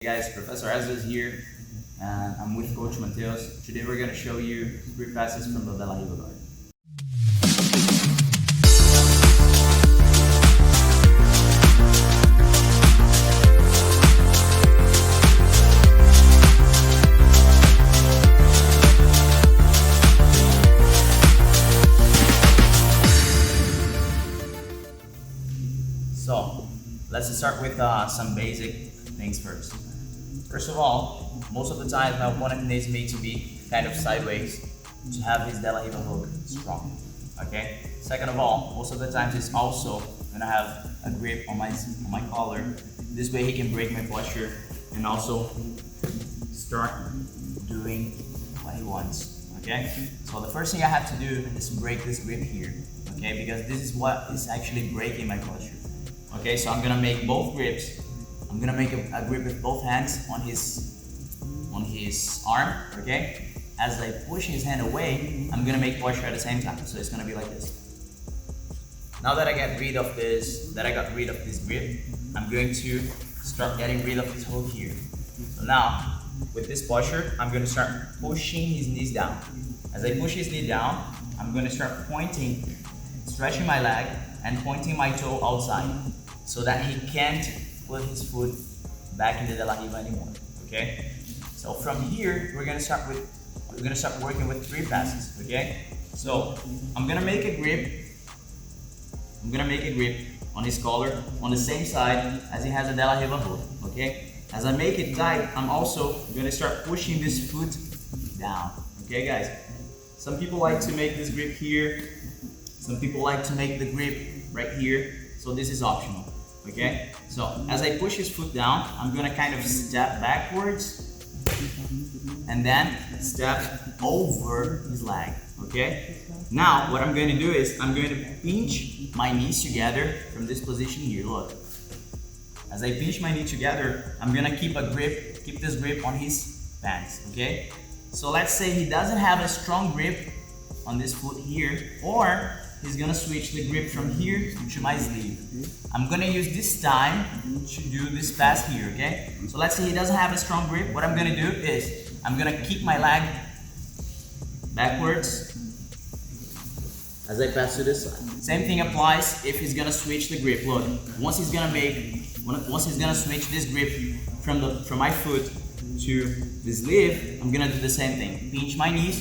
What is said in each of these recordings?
Hey guys, Professor Esdras here, and I'm with Coach Mateos. Today we're going to show you 3 passes from the Riva guard. So, let's start with some basic things first. First of all, most of the time my opponent needs me to be kind of sideways to have his De La Riva hook strong. Okay? Second of all, most of the times he's also gonna have a grip on my collar. This way he can break my posture and also start doing what he wants. Okay? So the first thing I have to do is break this grip here. Okay? Because this is what is actually breaking my posture. Okay, so I'm gonna make both grips. I'm gonna make a grip with both hands on his arm, okay? As I push his hand away, I'm gonna make posture at the same time. So it's gonna be like this. Now that I got rid of this grip, I'm going to start getting rid of this hook here. So now, with this posture, I'm gonna start pushing his knees down. As I push his knee down, I'm gonna start pointing, stretching my leg, and pointing my toe outside so that he can't put his foot back in the De La Riva anymore. Okay? So from here, we're gonna start working with 3 passes. Okay? So I'm gonna make a grip. On his collar on the same side as he has a De La Riva hook. Okay? As I make it tight, I'm also gonna start pushing this foot down. Okay, guys? Some people like to make this grip here. Some people like to make the grip right here. So this is optional. Okay, so as I push his foot down, I'm gonna kind of step backwards and then step over his leg. Okay, now what I'm going to do is I'm going to pinch my knees together from this position here. Look, as I pinch my knee together, I'm gonna keep this grip on his pants. Okay, so let's say he doesn't have a strong grip on this foot here, or he's gonna switch the grip from here to my sleeve. I'm gonna use this time to do this pass here, okay? So let's say he doesn't have a strong grip. What I'm gonna do is I'm gonna kick my leg backwards as I pass to this side. Same thing applies if he's gonna switch the grip. Look, once he's gonna switch this grip from my foot to the sleeve, I'm gonna do the same thing. Pinch my knees,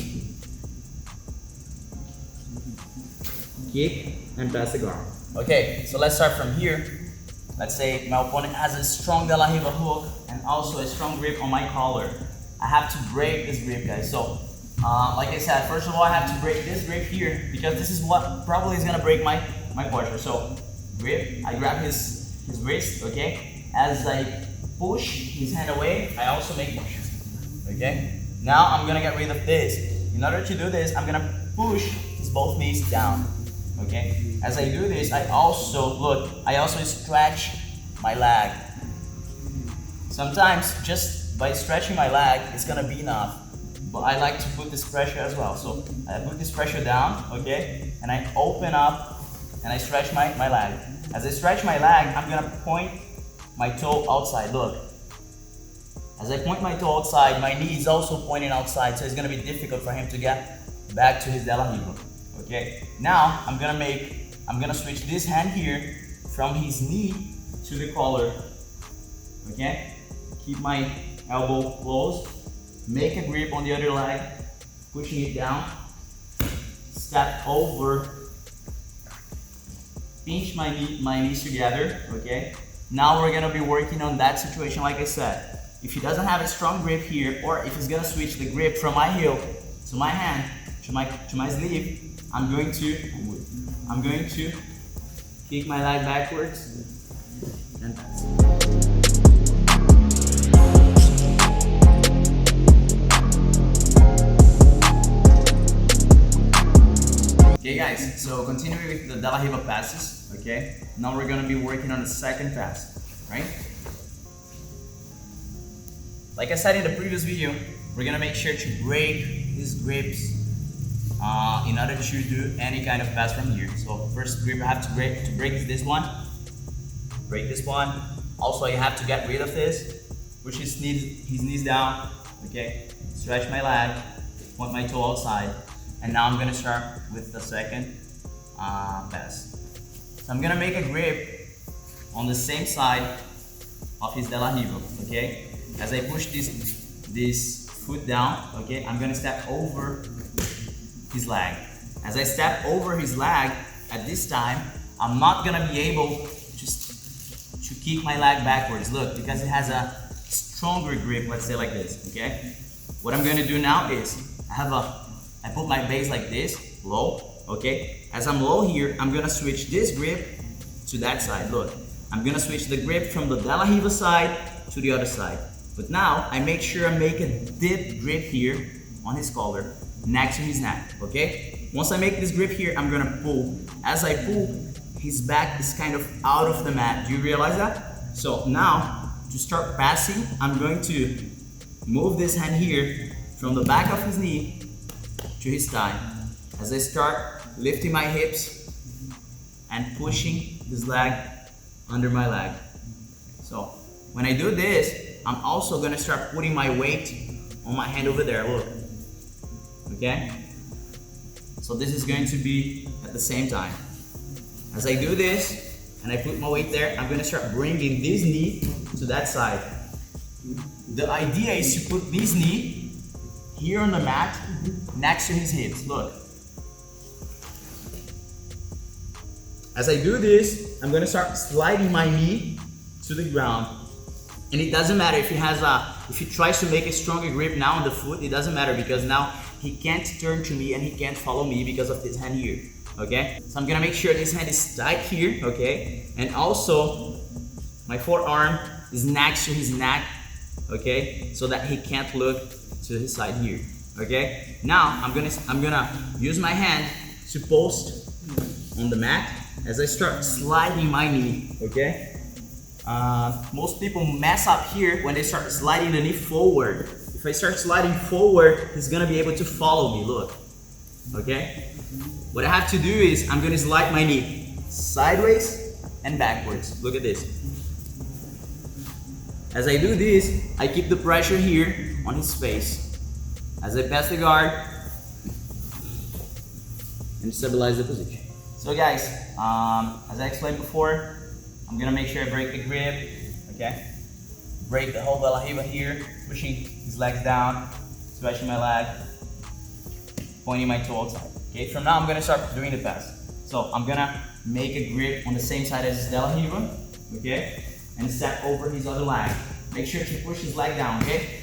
kick, and pass the guard. Okay, so let's start from here. Let's say my opponent has a strong De La Riva hook and also a strong grip on my collar. I have to break this grip, guys. So, like I said, first of all, I have to break this grip here because this is what probably is gonna break my posture. So, grip, I grab his wrist, okay? As I push his hand away, I also make posture, okay? Now I'm gonna get rid of this. In order to do this, I'm gonna push his both knees down. Okay, as I do this, I also stretch my leg. Sometimes just by stretching my leg, it's gonna be enough. But I like to put this pressure as well. So I put this pressure down, okay, and I open up and I stretch my leg. As I stretch my leg, I'm gonna point my toe outside. Look, as I point my toe outside, my knee is also pointing outside, so it's gonna be difficult for him to get back to his De La Riva. Okay, now I'm gonna switch this hand here from his knee to the collar. Okay, keep my elbow closed, make a grip on the other leg, pushing it down, step over, pinch my knees together. Okay, now we're gonna be working on that situation. Like I said, if he doesn't have a strong grip here, or if he's gonna switch the grip from my heel to my hand to my sleeve, I'm going to kick my leg backwards and pass. Okay guys, so continuing with the De La Riva passes, okay? Now we're gonna be working on the second pass, right? Like I said in the previous video, we're gonna make sure to break these grips in order to do any kind of pass from here. So first grip I have to break is this one. Break this one. Also, you have to get rid of this. push his knees down, okay? Stretch my leg, point my toe outside, and now I'm gonna start with the second pass. So I'm gonna make a grip on the same side of his de la Riva, okay? As I push this foot down, okay, I'm gonna step over his leg. As I step over his leg, at this time, I'm not gonna be able to keep my leg backwards. Look, because it has a stronger grip, let's say like this, okay? What I'm gonna do now is, I put my base like this, low, okay? As I'm low here, I'm gonna switch this grip to that side, look. I'm gonna switch the grip from the de la Riva side to the other side. But now, I make sure I make a dip grip here on his collar, next to his neck, okay? Once I make this grip here, I'm gonna pull. As I pull, his back is kind of out of the mat. Do you realize that? So now, to start passing, I'm going to move this hand here from the back of his knee to his thigh. As I start lifting my hips and pushing this leg under my leg. So when I do this, I'm also gonna start putting my weight on my hand over there, look. Okay? So this is going to be at the same time. As I do this, and I put my weight there, I'm gonna start bringing this knee to that side. The idea is to put this knee here on the mat, next to his hips, look. As I do this, I'm gonna start sliding my knee to the ground. And it doesn't matter if he tries to make a stronger grip now on the foot, it doesn't matter because now he can't turn to me and he can't follow me because of this hand here, okay? So I'm gonna make sure this hand is tight here, okay? And also, my forearm is next to his neck, okay? So that he can't look to his side here, okay? Now, I'm gonna use my hand to post on the mat as I start sliding my knee, okay? Most people mess up here when they start sliding the knee forward. If I start sliding forward, he's gonna be able to follow me, look. Okay? What I have to do is, I'm gonna slide my knee sideways and backwards. Look at this. As I do this, I keep the pressure here on his face. As I pass the guard, and stabilize the position. So guys, as I explained before, I'm gonna make sure I break the grip, okay? Break the whole de la Riva here, pushing his legs down, stretching my leg, pointing my toe outside. Okay, from now I'm gonna start doing the pass. So I'm gonna make a grip on the same side as his de la Riva, okay? And step over his other leg. Make sure to push his leg down, okay?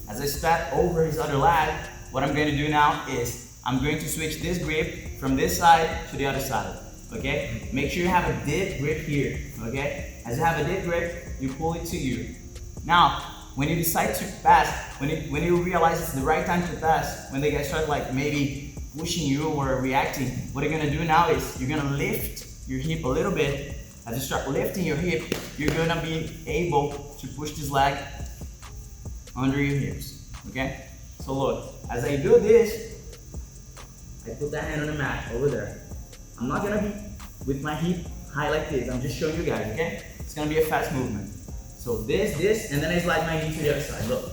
As I step over his other leg, what I'm going to do now is I'm going to switch this grip from this side to the other side, okay? Make sure you have a dip grip here, okay? As you have a dip grip, you pull it to you. Now, when you decide to pass, when you realize it's the right time to pass, when they guys start like maybe pushing you or reacting, what you're going to do now is you're going to lift your hip a little bit. As you start lifting your hip, you're going to be able to push this leg under your hips, okay? So look, as I do this, I put that hand on the mat over there. I'm not gonna be with my hip high like this. I'm just showing you guys, okay? It's gonna be a fast movement. So this, and then I slide my knee to the other side, look.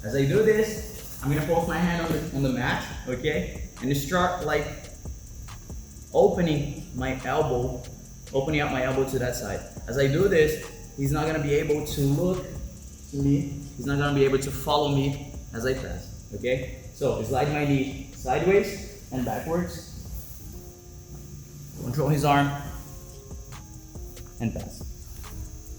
As I do this, I'm gonna post my hand on the mat, okay? And start like opening up my elbow to that side. As I do this, he's not gonna be able to look to me. He's not gonna be able to follow me as I pass, okay? So slide my knee sideways and backwards. Control his arm and pass.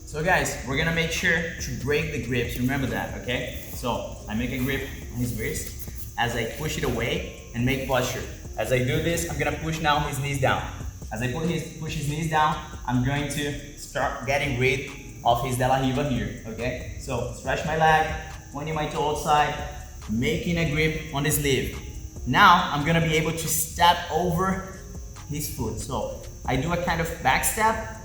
So guys, we're gonna make sure to break the grips. Remember that, okay? So I make a grip on his wrist as I push it away and make posture. As I do this, I'm gonna push now his knees down. As I push his knees down, I'm going to start getting rid of his de la Riva here, okay? So stretch my leg, pointing my toe outside, making a grip on the sleeve. Now I'm gonna be able to step over his foot. So I do a kind of back step,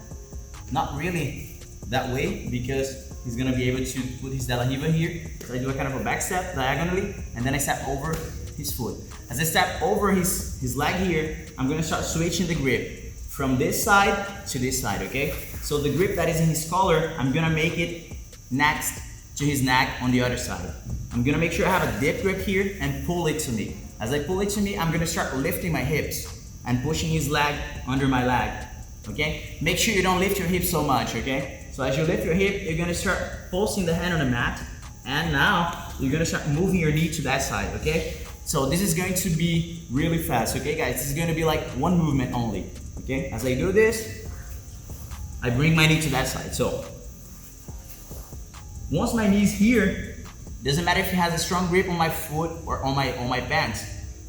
not really that way because he's gonna be able to put his de la Riva here. So I do a kind of a back step diagonally and then I step over his foot. As I step over his leg here, I'm gonna start switching the grip from this side to this side, okay? So the grip that is in his collar, I'm gonna make it next to his neck on the other side. I'm gonna make sure I have a deep grip here and pull it to me. As I pull it to me, I'm gonna start lifting my hips and pushing his leg under my leg, okay? Make sure you don't lift your hips so much, okay? So as you lift your hip, you're gonna start pulsing the hand on the mat, and now you're gonna start moving your knee to that side, okay? So this is going to be really fast, okay guys? This is gonna be like one movement only, okay? As I do this, I bring my knee to that side. So once my knee's here, doesn't matter if he has a strong grip on my foot or on my pants,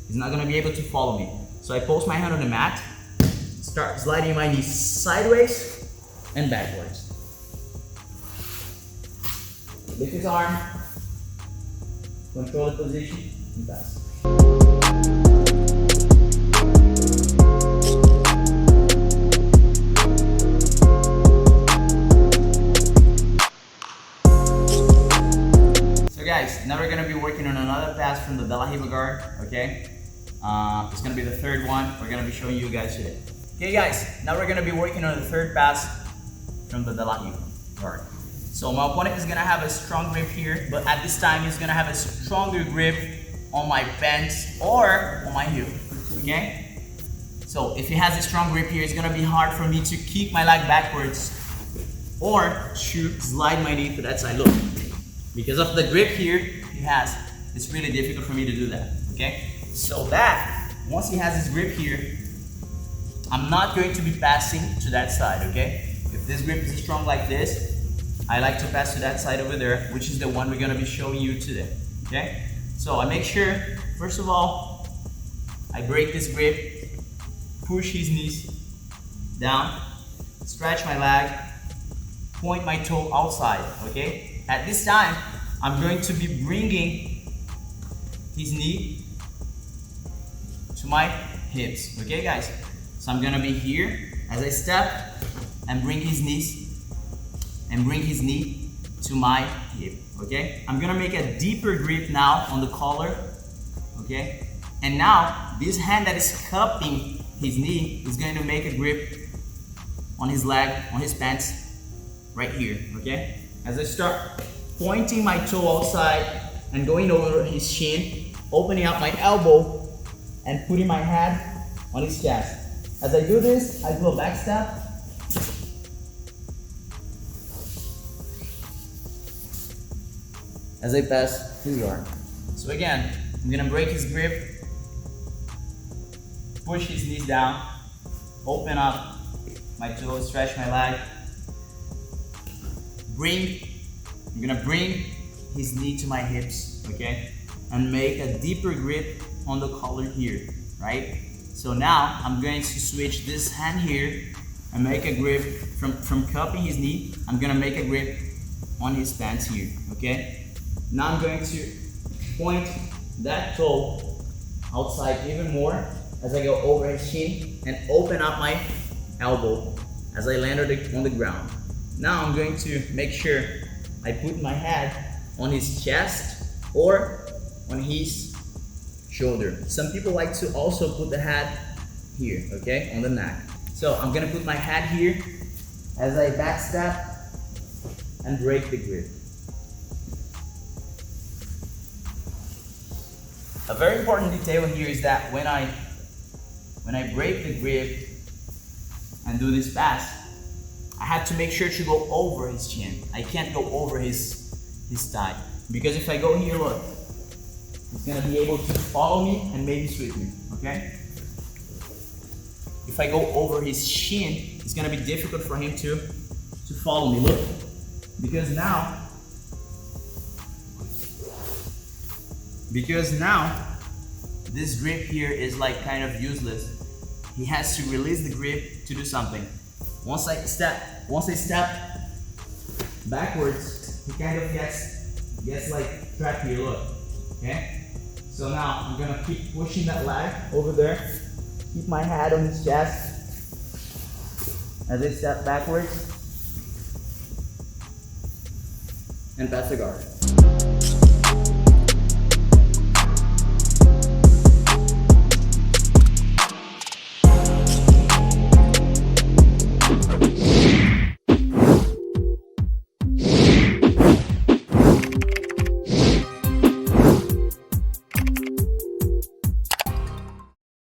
he's not gonna be able to follow me. So I post my hand on the mat, start sliding my knee sideways and backwards. Lift his arm, control the position, and pass. So guys, now we're gonna be working on another pass from the De La Riva guard, okay? It's gonna be the third one we're gonna be showing you guys today. Okay guys, now we're gonna be working on the third pass from the De La Riva guard. So my opponent is gonna have a strong grip here, but at this time he's gonna have a stronger grip on my pants or on my heel, okay? So if he has a strong grip here, it's gonna be hard for me to kick my leg backwards or to slide my knee to that side. Look, because of the grip here he has, it's really difficult for me to do that, okay? So that, once he has his grip here, I'm not going to be passing to that side, okay? If this grip is strong like this, I like to pass to that side over there, which is the one we're gonna be showing you today, okay? So I make sure, first of all, I break this grip, push his knees down, stretch my leg, point my toe outside, okay? At this time, I'm going to be bringing his knee to my hips, okay guys? So I'm gonna be here as I step and bring his knee to my hip, okay? I'm gonna make a deeper grip now on the collar, okay? And now this hand that is cupping his knee is going to make a grip on his leg, on his pants, right here, okay? As I start pointing my toe outside and going over his shin, opening up my elbow and putting my head on his chest. As I do this, I do a back step. As I pass his guard. So again, I'm gonna break his grip, push his knees down, open up my toes, stretch my leg, I'm gonna bring his knee to my hips, okay? And make a deeper grip on the collar here, right? So now I'm going to switch this hand here and make a grip from cupping his knee. I'm gonna make a grip on his pants here, okay? Now I'm going to point that toe outside even more as I go over his shin and open up my elbow as I land on the ground. Now I'm going to make sure I put my head on his chest or on his shoulder. Some people like to also put the head here, okay, on the neck. So I'm gonna put my head here as I backstep and break the grip. A very important detail here is that when I break the grip and do this pass, I have to make sure to go over his chin. I can't go over his thigh. Because if I go here, look, he's gonna be able to follow me and maybe sweep me, okay? If I go over his shin, it's gonna be difficult for him to follow me, look. Because now this grip here is like kind of useless. He has to release the grip to do something. Once I step backwards, he kind of gets like trapped here, look, okay? So now I'm gonna keep pushing that leg over there, keep my head on his chest as I step backwards and pass the guard.